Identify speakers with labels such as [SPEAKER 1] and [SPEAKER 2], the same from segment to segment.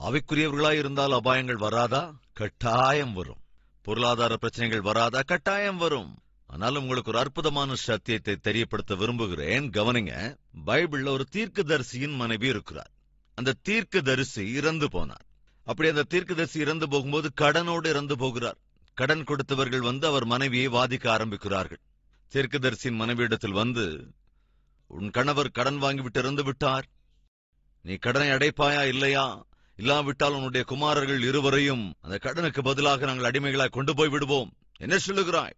[SPEAKER 1] ஆவிக்குரியவர்களாய் இருந்தால் அபாயங்கள் வராதா? கட்டாயம் வரும். பொருளாதார பிரச்சனைகள் வராதா? கட்டாயம் வரும். ஆனாலும் உங்களுக்கு ஒரு அற்புதமான சத்தியத்தை தெரியப்படுத்த விரும்புகிறேன். கவனிங்க. பைபிள்ல ஒரு தீர்க்கதரிசியின் மனைவி இருக்கிறார். அந்த தீர்க்கதரிசி இறந்து போனார். அப்படி அந்த தீர்க்கதரிசி இறந்து போகும்போது கடனோடு இறந்து போகிறார். கடன் கொடுத்தவர்கள் அவர் மனைவியை வாதிக்க ஆரம்பிக்கிறார்கள். தீர்க்கதரிசியின் மனைவியிடத்தில் உன் கணவர் கடன் வாங்கிவிட்டு இறந்து விட்டார், நீ கடனை அடைப்பாயா இல்லையா? இல்லாவிட்டால் உன்னுடைய குமாரர்கள் இருவரையும் அந்த கடனுக்கு பதிலாக நாங்கள் அடிமைகளாய் கொண்டு போய் விடுவோம், என்ன சொல்லுகிறாய்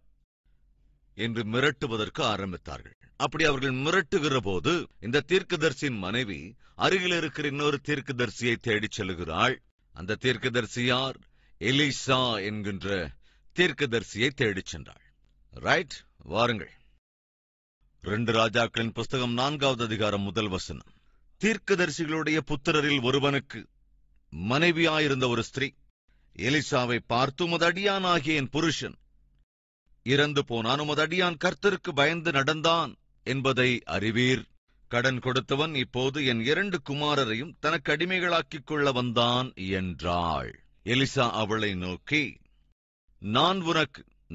[SPEAKER 1] என்று மிரட்டுவதற்கு ஆரம்பித்தார்கள். அப்படி அவர்கள் மிரட்டுகிற போது இந்த தீர்க்கதரிசியின் மனைவி அருகில் இருக்கிற இன்னொரு தீர்க்கதரிசியை தேடிச் செல்லுகிறாள். அந்த தீர்க்கதரிசி யார்? எலிசா என்கின்ற தீர்க்கதரிசியை தேடிச் சென்றாள். ரைட், வாருங்கள். 2 ராஜாக்களின் புஸ்தகம் 4வது அதிகாரம் 1 வசனம். தீர்க்கதரிசிகளுடைய புத்திரரில் ஒருவனுக்கு மனைவியாயிருந்த ஒரு ஸ்திரீ எலிசாவை பார்த்து, உமது அடியான் ஆகிய என் புருஷன் இறந்து போனான், உமது அடியான் கர்த்தருக்கு பயந்து நடந்தான் என்பதை அறிவீர். கடன் கொடுத்தவன் இப்போது என் 2 குமாரரையும் தனக்கு அடிமைகளாக்கிக் கொள்ள வந்தான் என்றாள். எலிசா அவளை நோக்கி,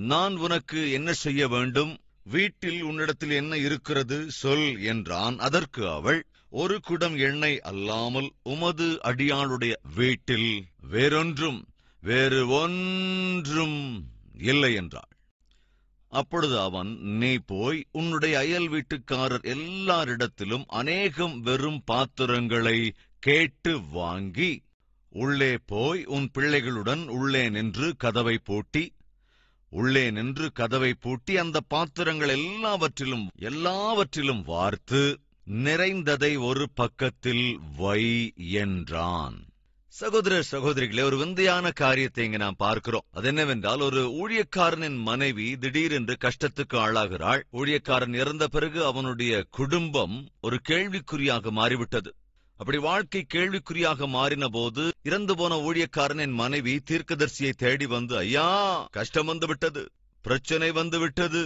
[SPEAKER 1] நான் உனக்கு என்ன செய்ய வேண்டும்? வீட்டில் உன்னிடத்தில் என்ன இருக்கிறது சொல் என்றான். அதற்கு அவள், ஒரு குடம் எண்ணெய் அல்லாமல் உமது அடியாளுடைய வீட்டில் வேறு ஒன்றும் இல்லை என்றாள். அப்பொழுது அவன், நீ போய் உன்னுடைய அயல் வீட்டுக்காரர் எல்லாரிடத்திலும் அநேகம் வெறும் பாத்திரங்களை கேட்டு வாங்கி உள்ளே போய் உன் பிள்ளைகளுடன் உள்ளே நின்று கதவை பூட்டி அந்த பாத்திரங்கள் எல்லாவற்றிலும் வார்த்து நிறைந்ததை ஒரு பக்கத்தில் வை என்றான். சகோதர சகோதரிகளே, ஒரு விந்தையான காரியத்தை இங்கு நாம் பார்க்கிறோம். அது என்னவென்றால், ஒரு ஊழியக்காரனின் மனைவி திடீரென்று கஷ்டத்துக்கு ஆளாகிறாள். ஊழியக்காரன் இறந்த பிறகு அவனுடைய குடும்பம் ஒரு கேள்விக்குறியாக மாறிவிட்டது. அப்படி வாழ்க்கை கேள்விக்குறியாக மாறின போது இறந்து போன ஊழியக்காரனின் மனைவி தீர்க்கதரிசியை தேடி ஐயா, கஷ்டம் வந்துவிட்டது, பிரச்சனை வந்துவிட்டது,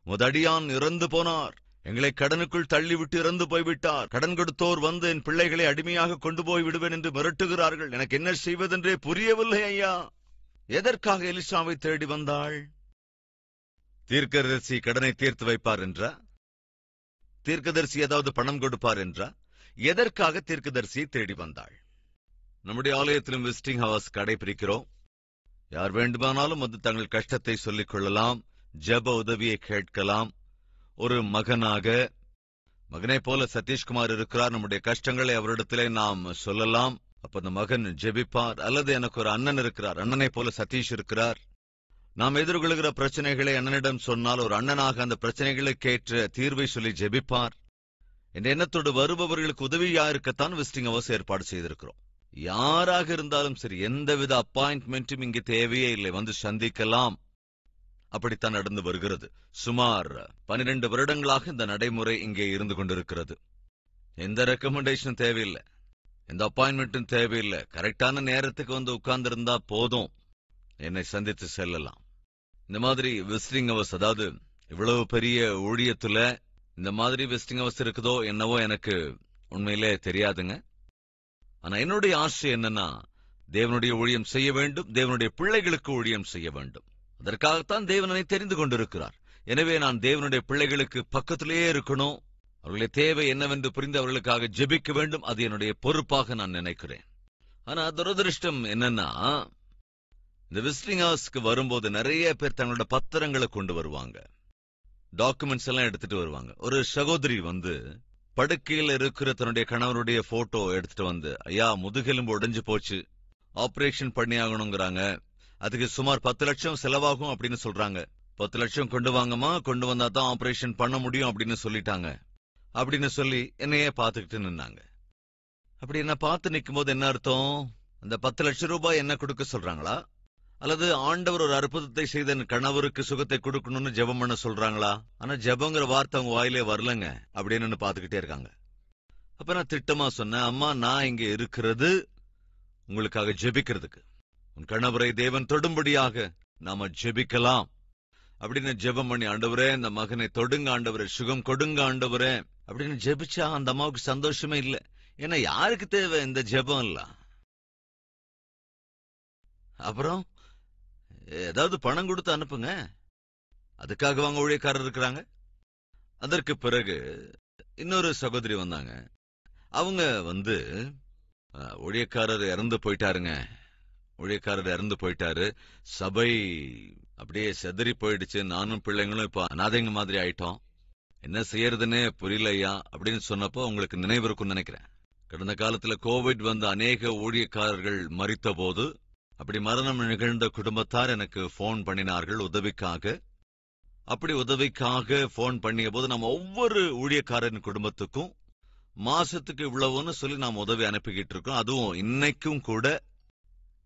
[SPEAKER 1] முதடியான் இறந்து போனார், எங்களை கடனுக்குள் தள்ளிவிட்டு இறந்து போய்விட்டார், கடன் கொடுத்தோர் என் பிள்ளைகளை அடிமையாக கொண்டு போய் விடுவேன் என்று மிரட்டுகிறார்கள், எனக்கு என்ன செய்வதென்றே புரியவில்லை ஐயா. எதற்காக எலிசாவை தேடி வந்தாள்? தீர்க்கதரிசி கடனை தீர்த்து வைப்பார் என்றா? தீர்க்கதரிசி ஏதாவது பணம் கொடுப்பார் என்றா? எதற்காக தீர்க்கதரிசியை தேடி வந்தாள்? நம்முடைய ஆலயத்திலும் விசிட்டிங் ஹவர்ஸ் கடைபிடிக்கிறோம். யார் வேண்டுமானாலும் தங்கள் கஷ்டத்தை சொல்லிக் கொள்ளலாம், ஜெப உதவியை கேட்கலாம். ஒரு மகனை போல சதீஷ்குமார் இருக்கிறார், நம்முடைய கஷ்டங்களை அவரிடத்திலே நாம் சொல்லலாம். அப்ப அந்த மகன் ஜெபிப்பார். அல்லது எனக்கு ஒரு அண்ணன் இருக்கிறார், அண்ணனை போல சதீஷ் இருக்கிறார், நாம் எதிர்கொள்கிற பிரச்சனைகளை அண்ணனிடம் சொன்னால் ஒரு அண்ணனாக அந்த பிரச்சனைகளுக்கேற்ற தீர்வை சொல்லி ஜெபிப்பார். இந்த எண்ணத்தோடு வருபவர்களுக்கு உதவியா இருக்கத்தான் விசிட்டிங் ஹவர்ஸ் ஏற்பாடு செய்திருக்கிறோம். யாராக இருந்தாலும் சரி, எந்தவித அப்பாயின்ட்மெண்ட்டும் இங்கு தேவையே இல்லை, சந்திக்கலாம். அப்படித்தான் நடந்து வருகிறது. சுமார் 12 வருடங்களாக இந்த நடைமுறை இங்கே இருந்து கொண்டிருக்கிறது. எந்த ரெக்கமெண்டேஷனும் தேவையில்லை, எந்த அப்பாயின்மெண்ட்டும் தேவையில்லை. கரெக்டான நேரத்துக்கு உட்கார்ந்து இருந்தா போதும், என்னை சந்தித்து செல்லலாம். இந்த மாதிரி விசிட்டிங் ஹவர்ஸ், அதாவது இவ்வளவு பெரிய ஊழியத்துல இந்த மாதிரி விசிட்டிங் ஹவர்ஸ் இருக்குதோ என்னவோ எனக்கு உண்மையிலே தெரியாதுங்க. ஆனா என்னுடைய ஆசை என்னன்னா, தேவனுடைய ஊழியம் செய்ய வேண்டும், தேவனுடைய பிள்ளைகளுக்கு ஊழியம் செய்ய வேண்டும். அதற்காகத்தான் தேவனை தெரிந்து கொண்டிருக்கிறார். எனவே நான் தேவனுடைய பிள்ளைகளுக்கு பக்கத்திலேயே இருக்கணும், அவர்களுடைய தேவை என்னவென்று புரிந்து அவர்களுக்காக ஜெபிக்க வேண்டும். அது என்னுடைய பொறுப்பாக நான் நினைக்கிறேன். ஆனா துரதிருஷ்டம் என்னன்னா, இந்த விசிட்டிங் ஹவர்ஸ்க்கு வரும்போது நிறைய பேர் தங்களோட பத்திரங்களை கொண்டு வருவாங்க, டாக்குமெண்ட்ஸ் எல்லாம் எடுத்துட்டு வருவாங்க. ஒரு சகோதரி படுக்கையில் இருக்கிற தன்னுடைய கணவருடைய போட்டோ எடுத்துட்டு ஐயா, முதுகெலும்பு உடைஞ்சு போச்சு, ஆபரேஷன் பண்ணி ஆகணுங்கிறாங்க, அதுக்கு சுமார் 10 லட்சம் செலவாகும் அப்படின்னு சொல்றாங்க. 10 லட்சம் கொண்டு வாங்கம்மா, கொண்டு வந்தா தான் ஆபரேஷன் பண்ண முடியும் அப்படின்னு சொல்லிட்டாங்க அப்படின்னு சொல்லி என்னையே பார்த்துக்கிட்டு நின்னாங்க. அப்படி என்ன பார்த்து நிற்கும் போது என்ன அர்த்தம்? அந்த 10 லட்சம் ரூபாய் என்ன கொடுக்க சொல்றாங்களா? அல்லது ஆண்டவர் ஒரு அற்புதத்தை செய்த கணவருக்கு சுகத்தை கொடுக்கணும்னு ஜெபம் பண்ண சொல்றாங்களா? ஆனா ஜெபங்கிற வார்த்தை அவங்க வாயிலே வரலங்க அப்படின்னு பாத்துக்கிட்டே இருக்காங்க. அப்ப நான் திட்டமா சொன்னேன், அம்மா, நான் இங்க இருக்கிறது உங்களுக்காக ஜெபிக்கிறதுக்கு. உன் கணவரை தேவன் தொடும்படியாக நாம ஜெபிக்கலாம் அப்படின்னு ஜெபம் பண்ணி, ஆண்டவரே இந்த மகனை தொடுங்க ஆண்டவரே, சுகம் கொடுங்க ஆண்டவரே அப்படின்னு ஜெபிச்சா அந்த அம்மாவுக்கு சந்தோஷமே இல்லை. ஏன்னா யாருக்கு தேவை இந்த ஜெபம் எல்லாம்? அப்புறம் ஏதாவது பணம் கொடுத்து அனுப்புங்க, அதுக்காக வாங்க ஊழியக்காரர் இருக்கிறாங்க. அதற்கு பிறகு இன்னொரு சகோதரி வந்தாங்க. அவங்க ஊழியக்காரர் இறந்து போயிட்டாருங்க, ஊழியக்காரர் இறந்து போயிட்டாரு, சபை அப்படியே செதறி போயிடுச்சு, நானும் பிள்ளைங்களும் இப்ப அனாதைங்க மாதிரி ஆயிட்டோம், என்ன செய்யறதுன்னே புரியலையா அப்படின்னு சொன்னப்போ உங்களுக்கு நினைவு இருக்கும்னு நினைக்கிறேன். கடந்த காலத்துல கோவிட் அநேக ஊழியக்காரர்கள் மரித்த போது அப்படி மரணம் நிகழ்ந்த குடும்பத்தார் எனக்கு போன் பண்ணினார்கள் உதவிக்காக. அப்படி உதவிக்காக போன் பண்ணிய போது நம்ம ஒவ்வொரு ஊழியக்காரரின் குடும்பத்துக்கும் மாசத்துக்கு இவ்வளவுன்னு சொல்லி நாம் உதவி அனுப்பிக்கிட்டு இருக்கோம். அதுவும் இன்னைக்கும் கூட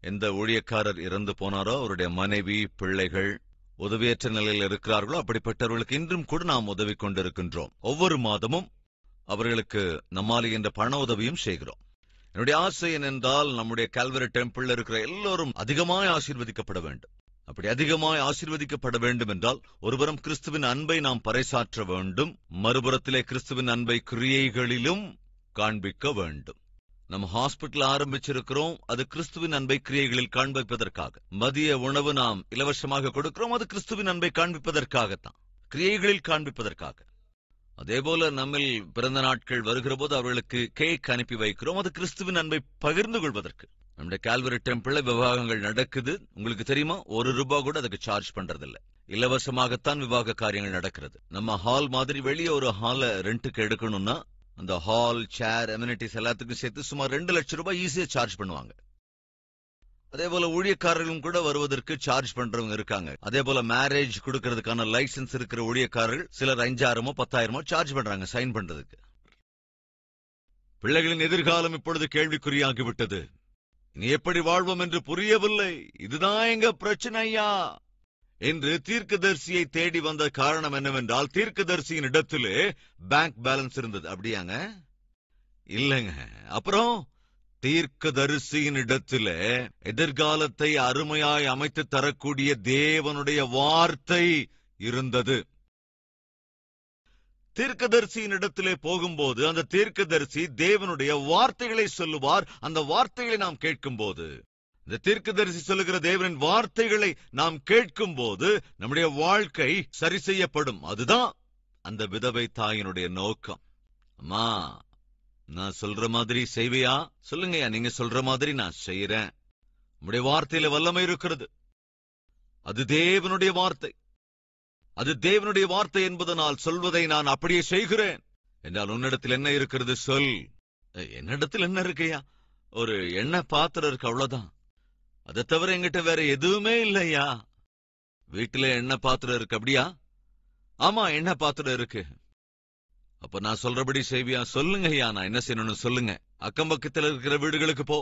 [SPEAKER 1] எந்த ஊழியக்காரர் இறந்து போனாரோ அவருடைய மனைவி பிள்ளைகள் உதவியற்ற நிலையில் இருக்கிறார்களோ அப்படிப்பட்டவர்களுக்கு இன்றும் கூட நாம் உதவி கொண்டிருக்கின்றோம். ஒவ்வொரு மாதமும் அவர்களுக்கு நம்மால் என்ற பண உதவியும் செய்கிறோம். என்னுடைய ஆசை என்னென்றால் நம்முடைய கால்வரி டெம்பிள் இருக்கிற எல்லோரும் அதிகமாய் ஆசீர்வதிக்கப்பட வேண்டும். அப்படி அதிகமாய் ஆசீர்வதிக்கப்பட வேண்டும் என்றால் ஒருபுறம் கிறிஸ்துவின் அன்பை நாம் பறைசாற்ற வேண்டும், மறுபுறத்திலே கிறிஸ்துவின் அன்பை கிரியைகளிலும் காண்பிக்க வேண்டும். நம்ம ஹாஸ்பிட்டல் ஆரம்பிச்சிருக்கிறோம், அது கிறிஸ்துவின் அன்பை கிரியைகளில் காண்பிப்பதற்காக. மதிய உணவு நாம் இலவசமாக கொடுக்கிறோம், அது கிறிஸ்துவின் அன்பை காண்பிப்பதற்காகத்தான், கிரியைகளில் காண்பிப்பதற்காக. அதேபோல நம்மில் பிறந்த நாட்கள் வருகிற போது அவர்களுக்கு கேக் அனுப்பி வைக்கிறோம், அது கிறிஸ்துவின் அன்பை பகிர்ந்து கொள்வதற்கு. நம்முடைய கால்வரி டெம்பிள்ல விவாகங்கள் நடக்குது, உங்களுக்கு தெரியுமா? ₹1 கூட அதுக்கு சார்ஜ் பண்றதில்லை, இலவசமாகத்தான் விவாக காரியங்கள் நடக்கிறது. நம்ம ஹால் மாதிரி வெளியே ஒரு ஹாலை ரெண்டுக்கு எடுக்கணும்னா அந்த ஹால், சேர், அமெனிட்டிஸ் எல்லாத்துக்கும் சேர்த்து சுமார் ₹2,00,000 ஈஸியா சார்ஜ் பண்ணுவாங்க. அதே போல ஊழியக்காரர்களும் கூட வருவதற்கு சார்ஜ் பண்றவங்க இருக்காங்க. அதே போல மேரேஜ் கொடுக்கறதுக்கான லைசன்ஸ் இருக்கிற ஊழியக்காரர்கள் சிலர் 5,000 10,000 சார்ஜ் பண்றாங்க சைன் பண்றதுக்கு. பிள்ளைகளின் எதிர்காலம் இப்பொழுது கேள்விக்குறியாகிவிட்டது. இனி எப்படி வாழ்வோம் என்று புரியவில்லை, இதுதான் எங்க பிரச்சனை ஐயா என்று தீர்க்கதரிசியை தேடி வந்த காரணம் என்னவென்றால், தீர்க்கதரிசியின் இடத்திலே பேங்க் பேலன்ஸ் இருந்தது. அப்படியாங்க? இல்லைங்க. அப்புறம் தீர்க்கதரிசியின் இடத்திலே எதிர்காலத்தை அருமையாய் அமைத்து தரக்கூடிய தேவனுடைய வார்த்தை இருந்தது. தீர்க்கதரிசியின் இடத்திலே போகும்போது அந்த தீர்க்கதரிசி தேவனுடைய வார்த்தைகளை சொல்லுவார். அந்த வார்த்தைகளை நாம் கேட்கும் போது, இந்த தீர்க்கதரிசி சொல்லுகிற தேவனின் வார்த்தைகளை நாம் கேட்கும் போது நம்முடைய வாழ்க்கை சரி செய்யப்படும். அதுதான் அந்த விதவை தாயினுடைய நோக்கம். அம்மா, நான் சொல்ற மாதிரி செய்வியா? சொல்லுங்கய்யா, நீங்க சொல்ற மாதிரி நான் செய்யறேன். நம்முடைய வார்த்தையில வல்லமை இருக்கிறது. அது தேவனுடைய வார்த்தை, அது தேவனுடைய வார்த்தை என்பதனால் சொல்வதை நான் அப்படியே செய்கிறேன். என்றால் உன்னிடத்தில் என்ன இருக்கிறது சொல். என்னிடத்தில் என்ன இருக்கையா? ஒரு எண்ணெய் பாத்திரம் இருக்கு, அவ்வளவுதான். அதை தவிர என்கிட்ட வேற எதுவுமே இல்லையா. வீட்டுல எண்ணெய் பாத்திரம் இருக்கு. அப்படியா? ஆமா, எண்ணெய் பாத்திரம் இருக்கு. அப்ப நான் சொல்றபடி செய்வியா? சொல்லுங்க ஐயா, நான் என்ன செய்யணும்னு சொல்லுங்க. அக்கம் பக்கத்தில் இருக்கிற வீடுகளுக்கு போ.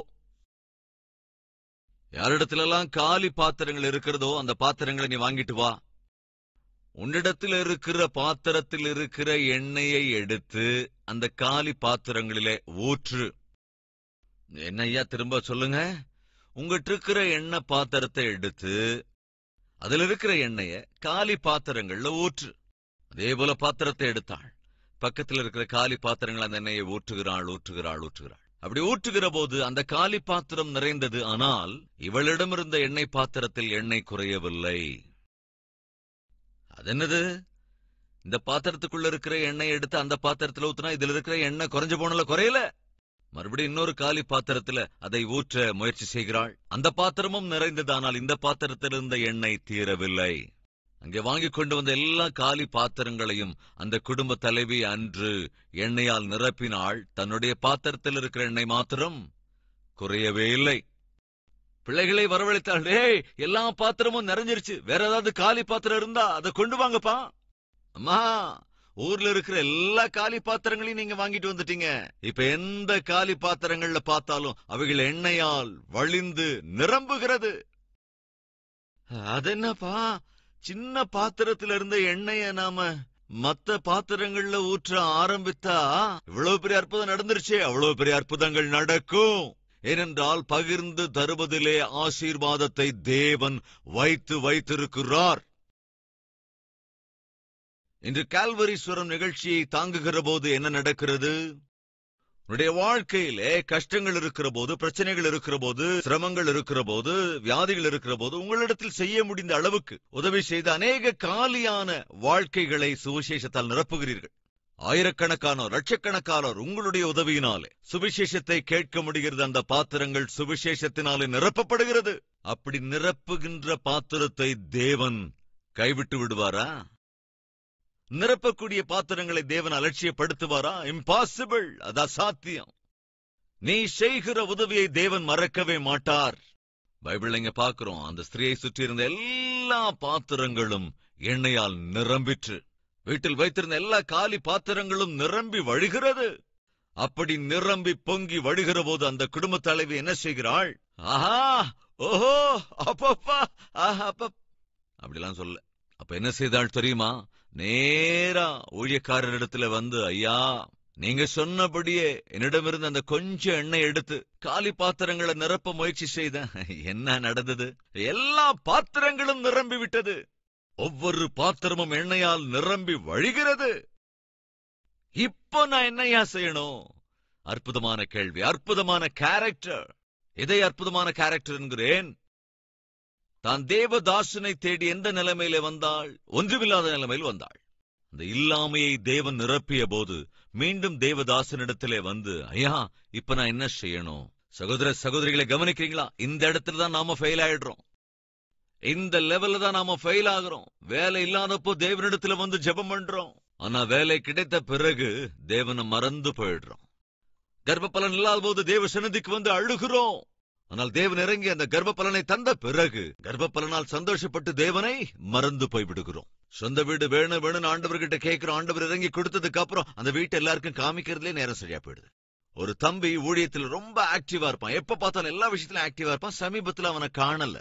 [SPEAKER 1] யாரிடத்துல எல்லாம் காலி பாத்திரங்கள் இருக்கிறதோ அந்த பாத்திரங்களை நீ வாங்கிட்டு வா. உன்னிடத்தில் இருக்கிற பாத்திரத்தில் இருக்கிற எண்ணெயை எடுத்து அந்த காலி பாத்திரங்களிலே ஊற்று. என்ன ஐயா, திரும்ப சொல்லுங்க. உங்ககிட்ட இருக்கிற எண்ணெய் பாத்திரத்தை எடுத்து அதுல இருக்கிற எண்ணெய காலி பாத்திரங்கள்ல ஊற்று. அதே போல பாத்திரத்தை எடுத்தாள், பக்கத்தில் இருக்கிற காலி பாத்திரங்கள் அந்த எண்ணெயை ஊற்றுகிறாள். அப்படி ஊற்றுகிற போது அந்த காலி பாத்திரம் நிறைந்தது. ஆனால் இவளிடமிருந்த எண்ணெய் பாத்திரத்தில் எண்ணெய் குறையவில்லை. அது என்னது? இந்த பாத்திரத்துக்குள்ள இருக்கிற எண்ணெய் எடுத்து அந்த பாத்திரத்துல ஊத்துனா இதுல இருக்கிற எண்ணெய் குறைஞ்சு போனல, குறையல. மறுபடியும் இன்னொரு காலி பாத்திரத்துல அதை ஊற்ற முயற்சி செய்கிறாள். அந்த பாத்திரமும் நிறைந்தது. ஆனால் இந்த பாத்திரத்தில் இருந்த எண்ணெய் தீரவில்லை. அங்கே வாங்கி கொண்டு வந்த எல்லா காலி பாத்திரங்களையும் அந்த குடும்ப தலைவி அன்று எண்ணெயால் நிரப்பினாள். தன்னுடைய பாத்திரத்தில் இருக்கிற எண்ணெய் மாத்திரம் குறையவே இல்லை. பிள்ளைகளை வரவழைத்தாள். எல்லா பாத்திரமும் நிறைஞ்சிருச்சு, வேற ஏதாவது காலி பாத்திரம் இருந்தா அதை கொண்டு வாங்கப்பா. அம்மா, ஊர்ல இருக்கிற எல்லா காலி பாத்திரங்களையும் நீங்க வாங்கிட்டு வந்துட்டீங்க. இப்ப எந்த காலி பாத்திரங்கள்ல பார்த்தாலும் அவைகள் எண்ணெயால் வழிந்து நிரம்புகிறது. அது என்னப்பா, சின்ன பாத்திரத்துல இருந்த எண்ணெய நாம மத்த பாத்திரங்கள்ல ஊற்ற ஆரம்பித்தா இவ்வளவு பெரிய அற்புதம் நடந்துருச்சே. அவ்வளவு பெரிய அற்புதங்கள் நடக்கும். ஏனென்றால் பகிர்ந்து தருவதிலே ஆசீர்வாதத்தை தேவன் வைத்திருக்கிறார். இன்று கால்வரீஸ்வரம் நிகழ்ச்சியை தாங்குகிற போது என்ன நடக்கிறது? உன்னுடைய வாழ்க்கையிலே கஷ்டங்கள் இருக்கிற போது, பிரச்சனைகள் இருக்கிற போது, சிரமங்கள் இருக்கிற போது, வியாதிகள் இருக்கிற போது, உங்களிடத்தில் செய்ய முடிந்த அளவுக்கு உதவி செய்து அநேக காலியான வாழ்க்கைகளை சுவிசேஷத்தால் நிரப்புகிறீர்கள். ஆயிரக்கணக்கானோர், லட்சக்கணக்கானோர் உங்களுடைய உதவியினாலே சுவிசேஷத்தை கேட்க முடிகிறது. அந்த பாத்திரங்கள் சுவிசேஷத்தினாலே நிரப்பப்படுகிறது. அப்படி நிரப்புகின்ற பாத்திரத்தை தேவன் கைவிட்டு விடுவாரா? நிரப்பக்கூடிய பாத்திரங்களை தேவன் அலட்சியப்படுத்துவாரா? இம்பாசிபிள், அது அசாத்தியம். நீ செய்கிற உதவியை தேவன் மறக்கவே மாட்டார். பைபிள் இங்க பார்க்கிறோம், அந்த ஸ்திரியை சுற்றி இருந்த எல்லா பாத்திரங்களும் எண்ணெயால் நிரம்பிற்று. வீட்டில் வைத்திருந்த எல்லா காலி பாத்திரங்களும் நிரம்பி வழிகிறது. அப்படி நிரம்பி பொங்கி வழிகிற போது அந்த குடும்ப தலைவி என்ன செய்கிறாள்? ஆஹா, ஓஹோ, அப்பப்பா, ஆஹா, அப்படிலாம் சொல்ல. அப்ப என்ன செய்தாள் தெரியுமா? நேரா ஊழியக்காரரிடத்துல வந்து, ஐயா, நீங்க சொன்னபடியே என்னிடமிருந்து அந்த கொஞ்சம் எண்ணெய் எடுத்து காலி பாத்திரங்களை நிரப்ப முயற்சி செய்தேன். என்ன நடந்தது? எல்லா பாத்திரங்களும் நிரம்பி விட்டது. ஒவ்வொரு பாத்திரமும் எண்ணெயால் நிரம்பி வழிகிறது. இப்போ நான் என்னையா செய்யணும்? அற்புதமான கேள்வி, அற்புதமான கேரக்டர். இதை அற்புதமான கேரக்டர் என்கிறேன். தான் தேவதாசனை தேடி எந்த நிலைமையில வந்தாள்? ஒன்றுமில்லாத நிலைமையில் வந்தாள். அந்த இல்லாமையை தேவன் நிரப்பிய போது மீண்டும் தேவதாசனிடத்திலே வந்து, ஐயா, இப்ப நான் என்ன செய்யணும்? சகோதர சகோதரிகளை கவனிக்கிறீங்களா? இந்த இடத்துல தான் நாம ஃபெயில் ஆயிடுறோம். இந்த லெவல்ல தான் நாம ஃபெயில் ஆகிறோம். வேலை இல்லாதப்போ தேவனிடத்துல வந்து ஜெபம் பண்றோம். ஆனா வேலை கிடைத்த பிறகு தேவனை மறந்து போயிடுறோம். கர்ப்பபலன் இல்லாத போது தேவ சந்நிதிக்கு வந்து அழுகிறோம். ஆனால் தேவன் இறங்கி அந்த கர்ப்பபலனை தந்த பிறகு கர்ப்பபலனால் சந்தோஷப்பட்டு தேவனை மறந்து போய்விடுகிறோம். சொந்த வீடு வேணும் வேணும்னு ஆண்டவர்கிட்ட கேட்கிறோம். ஆண்டவர் இறங்கி கொடுத்ததுக்கு அப்புறம் அந்த வீட்டை எல்லாருக்கும் காமிக்கிறதுலே நேரம் சரியா போயிடுது. ஒரு தம்பி ஊழியத்தில் ரொம்ப ஆக்டிவா இருப்பான். எப்ப பார்த்தாலும் எல்லா விஷயத்திலும் ஆக்டிவா இருப்பான். சமீபத்துல அவனை காணல.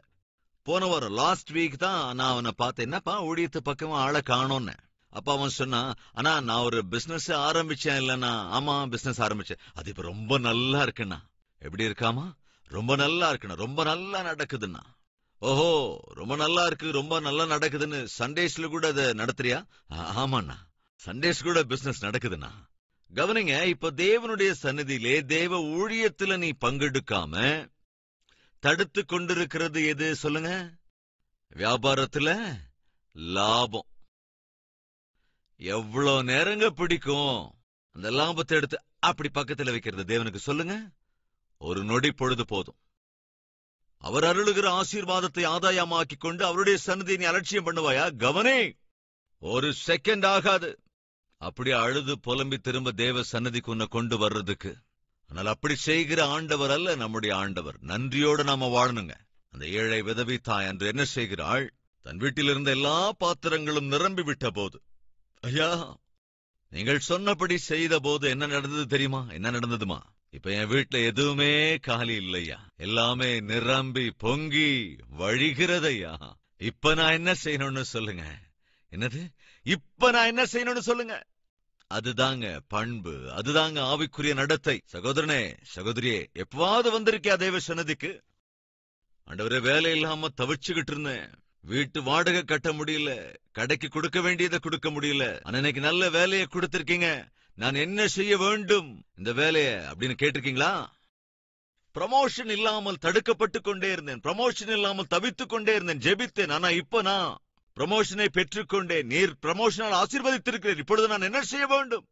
[SPEAKER 1] போன வாரம் லாஸ்ட் வீக் தான் நான் அவனை பார்த்தேன். என்னப்பா ஊழியத்து பக்கமா ஆளை காணோன்னு. அப்ப அவன் சொன்னா, ஆனா நான் ஒரு பிசினஸ் ஆரம்பிச்சேன். இல்லன்னா, ஆமா பிசினஸ் ஆரம்பிச்சேன். அது இப்ப ரொம்ப நல்லா இருக்குண்ணா. எப்படி இருக்காமா? ரொம்ப நல்லா இருக்குண்ணா. ரொம்ப நல்லா நடக்குதுண்ணா. ஓஹோ, ரொம்ப நல்லா இருக்கு, ரொம்ப நல்லா நடக்குதுன்னு சண்டேஸ்ல கூட அதை நடத்துறியா? ஆமாண்ணா, சண்டேஸ் கூட பிசினஸ் நடக்குதுண்ணா. கவனிங்க, இப்ப தேவனுடைய சந்நிதியிலே தேவ ஊழியத்துல நீ பங்கெடுக்காம தடுத்து கொண்டிருக்கிறது எது சொல்லுங்க? வியாபாரத்துல லாபம். எவ்வளவு நேரங்க பிடிக்கும் அந்த லாபத்தை எடுத்து அப்படி பக்கத்துல வைக்கிறது தேவனுக்கு? சொல்லுங்க, ஒரு நொடி பொழுது போதும். அவர் அருளுகிற ஆசீர்வாதத்தை ஆதாயமாக்கி கொண்டு அவருடைய சந்நிதியை நீ அலட்சியம் பண்ணுவாயா? கவனே, ஒரு செகண்ட் ஆகாது. அப்படி அழுது புலம்பி திரும்ப தேவ சந்நிதிக்கு உன்னை கொண்டு வர்றதுக்கு. ஆனால் அப்படி செய்கிற ஆண்டவர் அல்ல நம்முடைய ஆண்டவர். நன்றியோடு நாம வாழணுங்க. அந்த ஏழை விதவை தாய் அன்று என்ன செய்கிறாள்? தன் வீட்டில் இருந்த எல்லா பாத்திரங்களும் நிரம்பி விட்ட போது, ஐயா, நீங்கள் சொன்னபடி செய்த போது என்ன நடந்தது தெரியுமா? என்ன நடந்ததுமா? இப்ப என் வீட்டுல எதுவுமே காலி இல்லையா, எல்லாமே நிரம்பி பொங்கி வழிகிறதையா. இப்ப நான் என்ன செய்யணும்னு சொல்லுங்க. என்னது? இப்ப நான் என்ன செய்யணும்னு சொல்லுங்க. அதுதாங்க பண்பு, அதுதாங்க ஆவிக்குரிய நடத்தை. சகோதரனே, சகோதரியே, எப்பவாவது வந்திருக்கியா தேவ சன்னதிக்கு? ஆண்டவரே, வேலை இல்லாம தவிச்சுக்கிட்டு இருந்தேன், வீட்டு வாடகை கட்ட முடியல, கடைக்கு கொடுக்க வேண்டியதை கொடுக்க முடியல, ஆனா இன்னைக்கு நல்ல வேலையை கொடுத்திருக்கீங்க, நான் என்ன செய்ய வேண்டும் இந்த வேலைய அப்படின்னு கேட்டிருக்கீங்களா? ப்ரமோஷன் இல்லாமல் தடுக்கப்பட்டு கொண்டே இருந்தேன், ப்ரமோஷன் இல்லாமல் தவித்துக் கொண்டே இருந்தேன், ஜெபித்தேன். ஆனா இப்ப நான் ப்ரமோஷனை பெற்றுக்கொண்டேன். நீர் ப்ரமோஷனால் ஆசீர்வதித்திருக்கிறேன். இப்பொழுது நான் என்ன செய்ய வேண்டும்?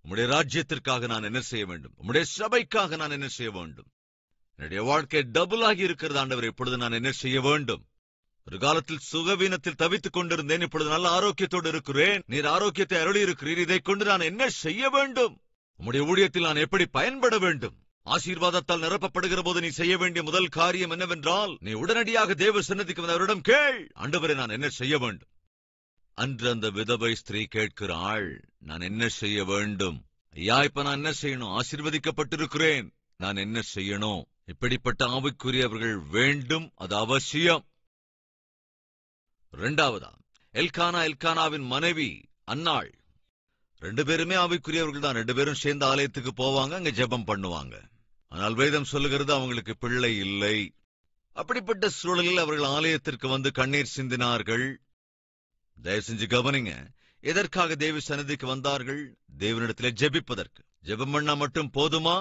[SPEAKER 1] உம்முடைய ராஜ்யத்திற்காக நான் என்ன செய்ய வேண்டும்? உம்முடைய சபைக்காக நான் என்ன செய்ய வேண்டும்? என்னுடைய வாழ்க்கை டபுள் ஆகி இருக்கிறது ஆண்டவர். இப்பொழுது நான் என்ன செய்ய வேண்டும்? ஒரு காலத்தில் சுகவீனத்தில் தவித்துக் கொண்டிருந்தேன், இப்பொழுது நல்ல ஆரோக்கியத்தோடு இருக்கிறேன். நீர் ஆரோக்கியத்தை அருளி இருக்கிறீர். இதை கொண்டு நான் என்ன செய்ய வேண்டும்? உம்முடைய ஊழியத்தில் நான் எப்படி பயன்பட வேண்டும்? ஆசீர்வாதத்தால் நிரப்பப்படுகிற போது நீ செய்ய வேண்டிய முதல் காரியம் என்னவென்றால், நீ உடனடியாக தேவ சன்னதிக்கு வந்து அவரிடம் கேள், ஆண்டவரே நான் என்ன செய்ய வேண்டும்? அன்று அந்த விதவை ஸ்திரீ கேட்கிறாள், நான் என்ன செய்ய வேண்டும்? ஐயா, இப்ப நான் என்ன செய்யணும்? ஆசீர்வதிக்கப்பட்டிருக்கிறேன், நான் என்ன செய்யணும்? இப்படிப்பட்ட ஆவிக்குரியவர்கள் வேண்டும், அது அவசியம். இரண்டாவதா, எல்கானாவின் மனைவி அன்னாள். ரெண்டு பேருமே ஆவிக்குரியவர்கள் தான். ரெண்டு பேரும் சேர்ந்து ஆலயத்துக்கு போவாங்க, அங்க ஜெபம் பண்ணுவாங்க. ஆனால் வேதம் சொல்லுகிறது அவங்களுக்கு பிள்ளை இல்லை. அப்படிப்பட்ட சூழலில் அவர்கள் ஆலயத்திற்கு வந்து கண்ணீர் சிந்தினார்கள். தயவு செஞ்சு கவனிங்க, எதற்காக தேவ சன்னதிக்கு வந்தார்கள்? தேவனிடத்திலே ஜெபிப்பதற்கு. ஜெபம் பண்ணா மட்டும் போதுமா?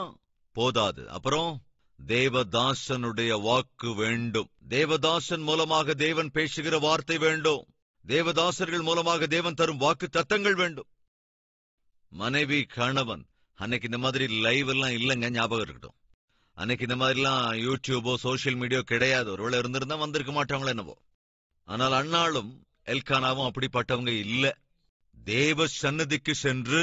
[SPEAKER 1] போதாது. அப்புறம் தேவதாசனுடைய வாக்கு வேண்டும். தேவதாசன் மூலமாக தேவன் பேசுகிற வார்த்தை வேண்டும். தேவதாசர்கள் மூலமாக தேவன் தரும் வாக்கு தத்தங்கள் வேண்டும். மனைவி, கணவன், அன்னைக்கு இந்த மாதிரி லைவ் எல்லாம் இல்லைங்க, ஞாபகம் இருக்கட்டும். அன்னைக்கு இந்த மாதிரிலாம் யூடியூபோ சோசியல் மீடியோ கிடையாது. ஒருவேளை இருந்திருந்தா வந்திருக்க மாட்டாங்களோ என்னவோ. ஆனால் அன்னாலும் எல்கானாவும் அப்படிப்பட்டவங்க இல்ல. தேவ சந்நிதிக்கு சென்று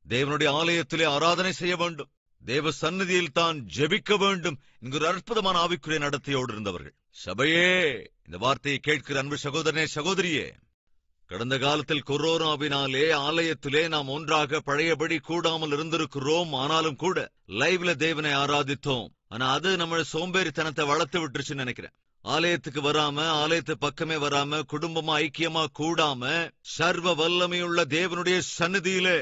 [SPEAKER 1] தேவனுடைய ஆலயத்திலே ஆராதனை செய்ய வேண்டும், தேவ சந்நிதியில் தான் ஜெபிக்க வேண்டும் என்கிற அற்புதமான ஆவிக்குரிய நடத்தையோடு இருந்தவர்கள். சபையே, இந்த வார்த்தையை கேட்கிற அன்பு சகோதரனே, சகோதரியே, கடந்த காலத்தில் கொரோனாவினாலே ஆலயத்திலே நாம் ஒன்றாக பழையபடி கூடாமல் இருந்திருக்கிறோம். ஆனாலும் கூட லைவ்ல தேவனை ஆராதித்தோம். ஆனா அது நம்ம சோம்பேறித்தனத்தை வளர்த்து விட்டுருச்சுன்னு நினைக்கிறேன். ஆலயத்துக்கு வராம, ஆலயத்து பக்கமே வராம, குடும்பமா ஐக்கியமா கூடாம, சர்வ வல்லமையுள்ள தேவனுடைய சந்நிதியிலே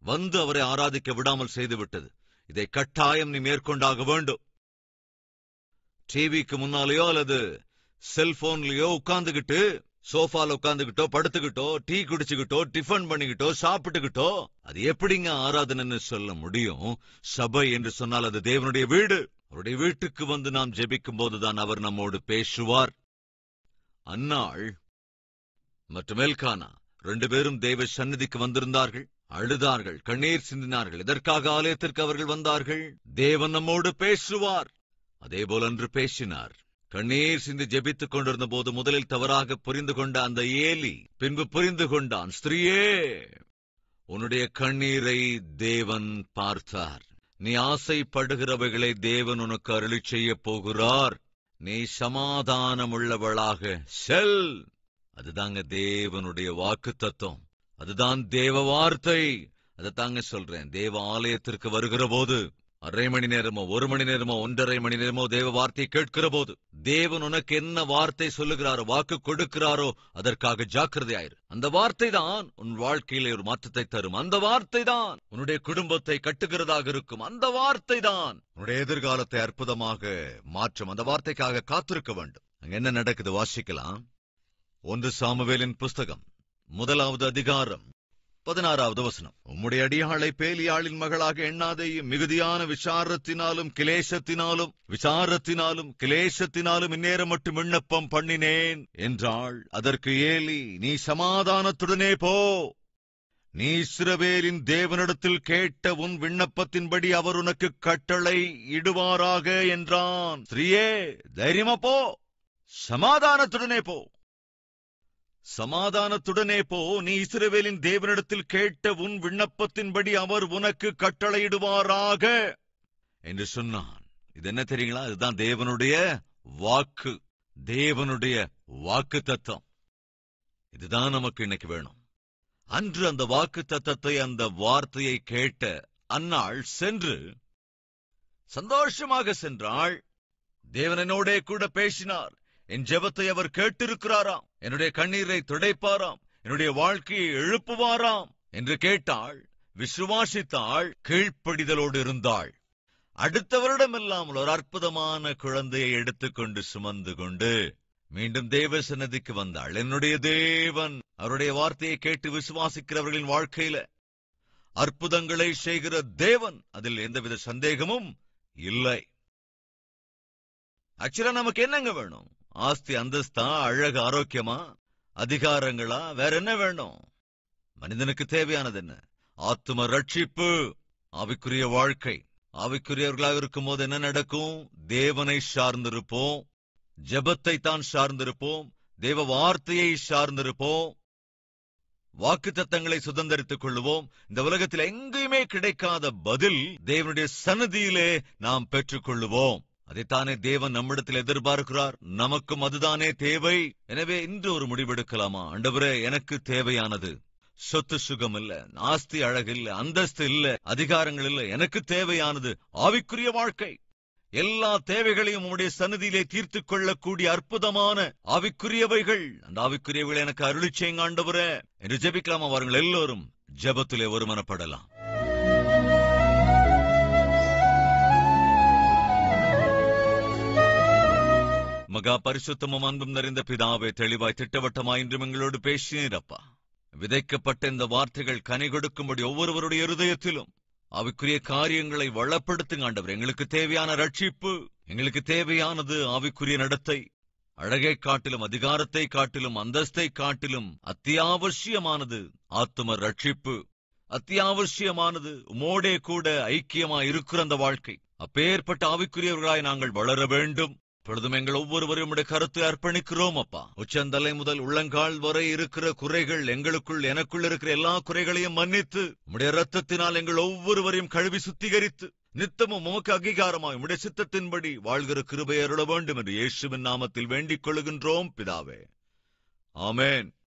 [SPEAKER 1] வந்து அவரை ஆராதிக்க விடாமல் செய்து விட்டது. இதை கட்டாயம் நீ மேற்கொண்டாக வேண்டும். டிவிக்கு முன்னாலேயோ அல்லது செல்போன்லயோ உட்கார்ந்துகிட்டு, சோஃபால உட்கார்ந்துகிட்டோ, படுத்துக்கிட்டோ, டீ குடிச்சுக்கிட்டோ, டிஃபன் பண்ணிக்கிட்டோ, சாப்பிட்டுக்கிட்டோ அது எப்படிங்க ஆராதனைன்னு சொல்ல முடியும்? சபை என்று சொன்னால் அது தேவனுடைய வீடு. அவருடைய வீட்டுக்கு வந்து நாம் ஜெபிக்கும் போதுதான் அவர் நம்மோடு பேசுவார். அன்னாள் மற்றும் எல்கானா 2 பேரும் தேவ சந்நிதிக்கு வந்திருந்தார்கள். அழுதார்கள், கண்ணீர் சிந்தினார்கள். இதற்காக ஆலயத்திற்கு அவர்கள் வந்தார்கள். தேவன் நம்மோடு பேசுவார். அதேபோல் அன்று பேசினார். கண்ணீர் சிந்தி ஜெபித்துக் கொண்டிருந்த போது முதலில் தவறாக புரிந்து கொண்ட அந்த ஏலி பின்பு புரிந்து கொண்டான். ஸ்திரீயே, உன்னுடைய கண்ணீரை தேவன் பார்த்தார். நீ ஆசைப்படுகிறவைகளை தேவன் உனக்கு அருளி செய்ய போகிறார். நீ சமாதானம் உள்ளவளாக செல். அதுதாங்க தேவனுடைய வாக்கு தத்துவம். அதுதான் தேவ வார்த்தை. அதைத்தாங்க சொல்றேன். தேவ ஆலயத்திற்கு வருகிற போது 1/2 மணி நேரமோ 1 மணி நேரமோ 1.5 மணி நேரமோ தேவ வார்த்தையை கேட்கிற போது தேவன் உனக்கு என்ன வார்த்தை சொல்லுகிறாரோ, வாக்கு கொடுக்கிறாரோ, அதற்காக ஜாக்கிரதையாயிரு. அந்த வார்த்தை தான் உன் வாழ்க்கையிலே ஒரு மாற்றத்தை தரும். அந்த வார்த்தை தான் உன்னுடைய குடும்பத்தை கட்டுகிறதாக இருக்கும். அந்த வார்த்தை தான் உன்னுடைய எதிர்காலத்தை அற்புதமாக மாற்றும். அந்த வார்த்தைக்காக காத்திருக்க வேண்டும். அங்க என்ன நடக்குது வாசிக்கலாம். 1 சாமுவேலின் புஸ்தகம் 1வது அதிகாரம் 16வது வசனம். உம்முடைய அடியாளை பேலியாளின் மகளாக எண்ணாதேயும், மிகுதியான விசாரத்தினாலும் கிலேசத்தினாலும் இந்நேரம் மட்டும் விண்ணப்பம் பண்ணினேன் என்றாள். அதற்கு ஏலி, நீ சமாதானத்துடனே போ. நீ இஸ்ரவேலின் தேவனிடத்தில் கேட்ட உன் விண்ணப்பத்தின்படி அவர் உனக்கு கட்டளை இடுவாராக என்றான். ஸ்திரீயே, தைரியமா போ, சமாதானத்துடனே போ. சமாதானத்துடனே போ. நீ இஸ்ரவேலின் தேவனிடத்தில் கேட்ட உன் விண்ணப்பத்தின்படி அவர் உனக்கு கட்டளையிடுவாராக என்று சொன்னான். இது என்ன தெரியுங்களா? இதுதான் தேவனுடைய வாக்கு, தேவனுடைய வாக்கு தத்தம். இதுதான் நமக்கு இன்னைக்கு வேணும். அன்று அந்த வாக்கு தத்தத்தை, அந்த வார்த்தையை கேட்ட அன்னாள் சென்று சந்தோஷமாக சென்றாள். தேவனோடே கூட பேசினார். என் ஜெபத்தை அவர் கேட்டிருக்கிறாராம். என்னுடைய கண்ணீரை துடைப்பாராம். என்னுடைய வாழ்க்கையை எழுப்புவாராம் என்று கேட்டாள். விசுவாசித்தாள். கீழ்ப்படிதலோடு இருந்தாள். அடுத்த வருடம் இல்லாமல் ஒரு அற்புதமான குழந்தையை எடுத்துக்கொண்டு சுமந்து கொண்டு மீண்டும் தேவ சன்னதிக்கு வந்தாள். என்னுடைய தேவன் அவருடைய வார்த்தையை கேட்டு விசுவாசிக்கிறவர்களின் வாழ்க்கையில அற்புதங்களை செய்கிற தேவன். அதில் எந்தவித சந்தேகமும் இல்லை. ஆக்சுவலா நமக்கு என்னங்க வேணும்? ஆஸ்தி, அந்தஸ்தா, அழகு, ஆரோக்கியமா, அதிகாரங்களா? வேற என்ன வேணும்? மனிதனுக்கு தேவையானது என்ன? ஆத்தும ரட்சிப்பு, ஆவிக்குரிய வாழ்க்கை. ஆவிக்குரியவர்களாக இருக்கும் போது என்ன நடக்கும்? தேவனை சார்ந்திருப்போம், ஜெபத்தை தான் சார்ந்திருப்போம், தேவ வார்த்தையை சார்ந்திருப்போம், வாக்கு தத்தங்களை சுதந்திரித்துக் கொள்ளுவோம். இந்த உலகத்தில் எங்கேயுமே கிடைக்காத பதில் தேவனுடைய சன்னதியிலே நாம் பெற்றுக் கொள்ளுவோம். அதைத்தானே தேவன் நம்மிடத்தில் எதிர்பார்க்கிறார். நமக்கும் அதுதானே தேவை. எனவே இன்று ஒரு முடிவெடுக்கலாமா? ஆண்டவரே, எனக்கு தேவையானது சொத்து சுகம் இல்ல, ஆஸ்தி அழகு இல்ல, அந்தஸ்து இல்ல, அதிகாரங்கள் இல்ல. எனக்கு தேவையானது ஆவிக்குரிய வாழ்க்கை. எல்லா தேவைகளையும் உம்முடைய சந்நிதியிலே தீர்த்துக் கொள்ளக்கூடிய அற்புதமான ஆவிக்குரியவைகள். அந்த ஆவிக்குரியவைகளை எனக்கு அருளி செய்யுங்க ஆண்டவரே என்று ஜெபிக்கலாமா? வாருங்கள், எல்லோரும் ஜெபத்திலே ஒருமனப்படலாம். மகா பரிசுத்தமும் அன்பும் நிறைந்த பிதாவே, தெளிவாய் திட்டவட்டமாய் இன்றும் எங்களோடு பேசினீரப்பா. விதைக்கப்பட்ட இந்த வார்த்தைகள் கனி கொடுக்கும்படி ஒவ்வொருவருடைய இருதயத்திலும் ஆவிக்குரிய காரியங்களை வளப்படுத்துங்க ஆண்டவர். எங்களுக்கு தேவையான ரட்சிப்பு, எங்களுக்கு தேவையானது ஆவிக்குரிய நடத்தை. அழகை காட்டிலும், அதிகாரத்தை காட்டிலும், அந்தஸ்தை காட்டிலும் அத்தியாவசியமானது ஆத்தும ரட்சிப்பு. அத்தியாவசியமானது உமோடே கூட ஐக்கியமா இருக்கிற அந்த வாழ்க்கை. அப்பேற்பட்ட ஆவிக்குரியவர்களாய் நாங்கள் வளர வேண்டும். இப்பொழுதும் எங்கள் ஒவ்வொருவரும் உடைய கருத்தை அர்ப்பணிக்கிறோம் அப்பா. உச்சந்தலை முதல் உள்ளங்கால் வரை இருக்கிற குறைகள், எங்களுக்குள் எனக்குள் இருக்கிற எல்லா குறைகளையும் மன்னித்து உம்முடைய இரத்தத்தினால் எங்கள் ஒவ்வொருவரையும் கழுவி சுத்திகரித்து நித்தமும் உமக்கு அங்கீகாரமாய் உம்முடைய சித்தத்தின்படி வாழ்கிற கிருபை அருள வேண்டும் என்று இயேசுவின் நாமத்தில் வேண்டிக் கொள்ளுகின்றோம் பிதாவே. ஆமென்.